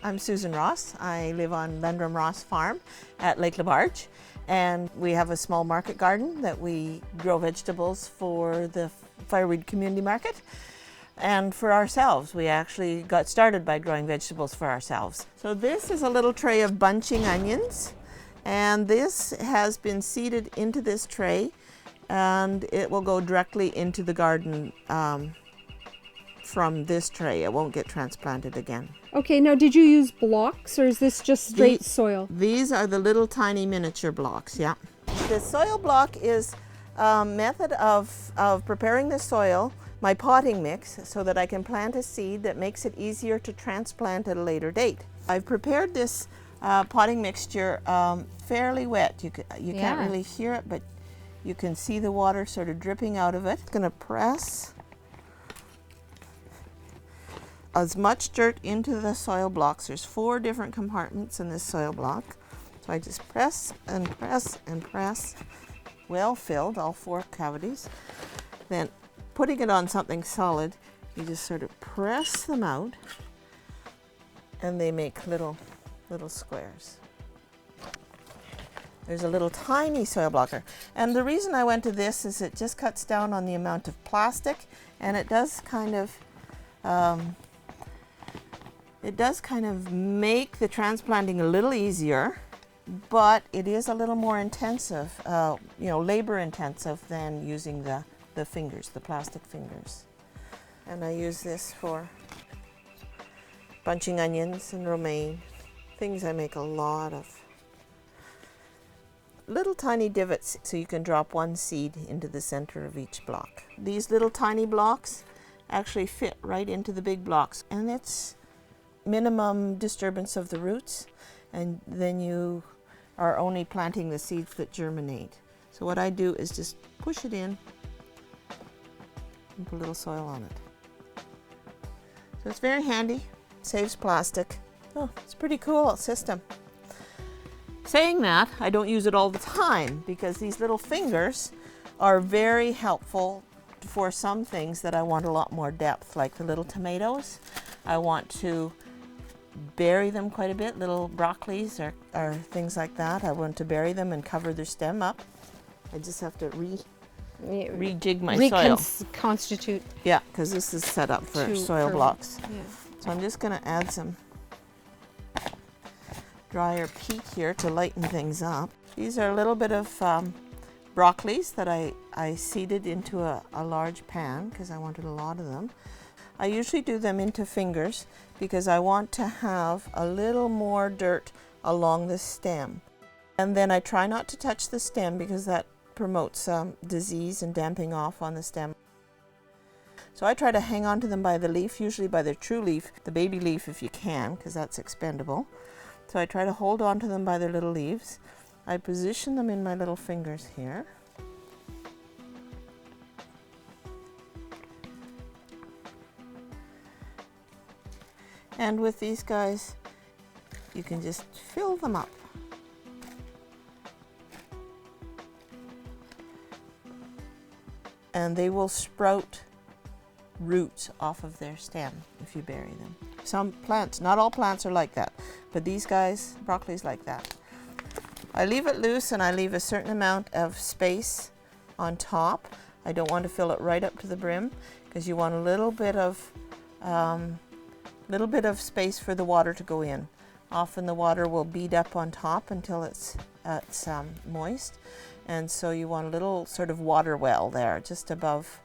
I'm Susan Ross. I live on Lendrum Ross Farm at Lake Laberge, and we have a small market garden that we grow vegetables for the Fireweed Community Market and for ourselves. We actually got started by growing vegetables for ourselves. So this is a little tray of bunching onions, and this has been seeded into this tray, and it will go directly into the garden from this tray. It won't get transplanted again. Okay, now did you use blocks or is this just straight soil? These are the little tiny miniature blocks, yeah. The soil block is a method of preparing the soil, my potting mix, so that I can plant a seed that makes it easier to transplant at a later date. I've prepared this potting mixture fairly wet. You can't really hear it, but you can see the water sort of dripping out of it. I'm going to press as much dirt into the soil blocks. There's 4 different compartments in this soil block. So I just press and press and press, well filled, all 4 cavities. Then putting it on something solid, you just sort of press them out and they make little squares. There's a little tiny soil blocker. And the reason I went to this is it just cuts down on the amount of plastic, and it does kind of make the transplanting a little easier, but it is a little more intensive, labor intensive than using the fingers, the plastic fingers. And I use this for bunching onions and romaine, things I make a lot of. Little tiny divots so you can drop 1 seed into the center of each block. These little tiny blocks actually fit right into the big blocks, and it's minimum disturbance of the roots, and then you are only planting the seeds that germinate. So what I do is just push it in and put a little soil on it. So it's very handy, saves plastic. Oh, it's a pretty cool system. Saying that, I don't use it all the time because these little fingers are very helpful for some things that I want a lot more depth, like the little tomatoes. I want to bury them quite a bit, little broccolis or things like that. I want to bury them and cover their stem up. I just have to rejig my soil. Reconstitute. Yeah, because this is set up for soil blocks. Yeah. So I'm just going to add some drier peat here to lighten things up. These are a little bit of broccolis that I seeded into a large pan because I wanted a lot of them. I usually do them into fingers because I want to have a little more dirt along the stem. And then I try not to touch the stem because that promotes disease and damping off on the stem. So I try to hang on to them by the leaf, usually by the true leaf, the baby leaf if you can, because that's expendable. So I try to hold on to them by their little leaves. I position them in my little fingers here. And with these guys, you can just fill them up. And they will sprout roots off of their stem if you bury them. Some plants, not all plants are like that, but these guys, broccoli's like that. I leave it loose and I leave a certain amount of space on top. I don't want to fill it right up to the brim because you want a little bit of space for the water to go in. Often the water will bead up on top until it's moist, and so you want a little sort of water well there just above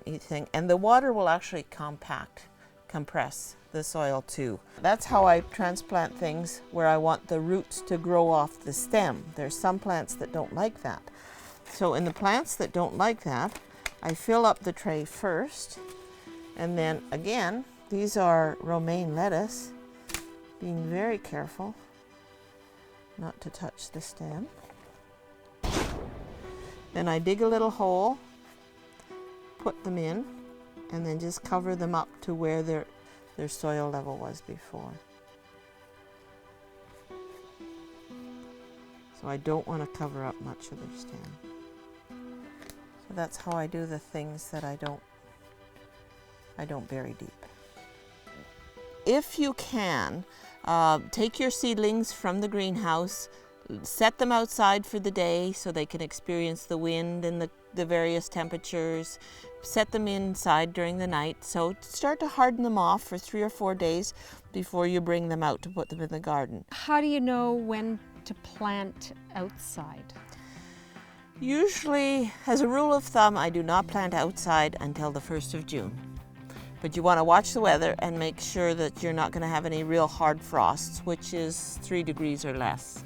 each thing, and the water will actually compress the soil too. That's how I transplant things where I want the roots to grow off the stem. There's some plants that don't like that. So in the plants that don't like that, I fill up the tray first, and then again, these are romaine lettuce, being very careful not to touch the stem. Then I dig a little hole, put them in, and then just cover them up to where their soil level was before. So I don't want to cover up much of their stem. So that's how I do the things that I don't bury deep. If you can, Take your seedlings from the greenhouse, set them outside for the day so they can experience the wind and the various temperatures. Set them inside during the night. So start to harden them off for 3 or 4 days before you bring them out to put them in the garden. How do you know when to plant outside? Usually, as a rule of thumb, I do not plant outside until the 1st of June. But you want to watch the weather and make sure that you're not going to have any real hard frosts, which is 3 degrees or less.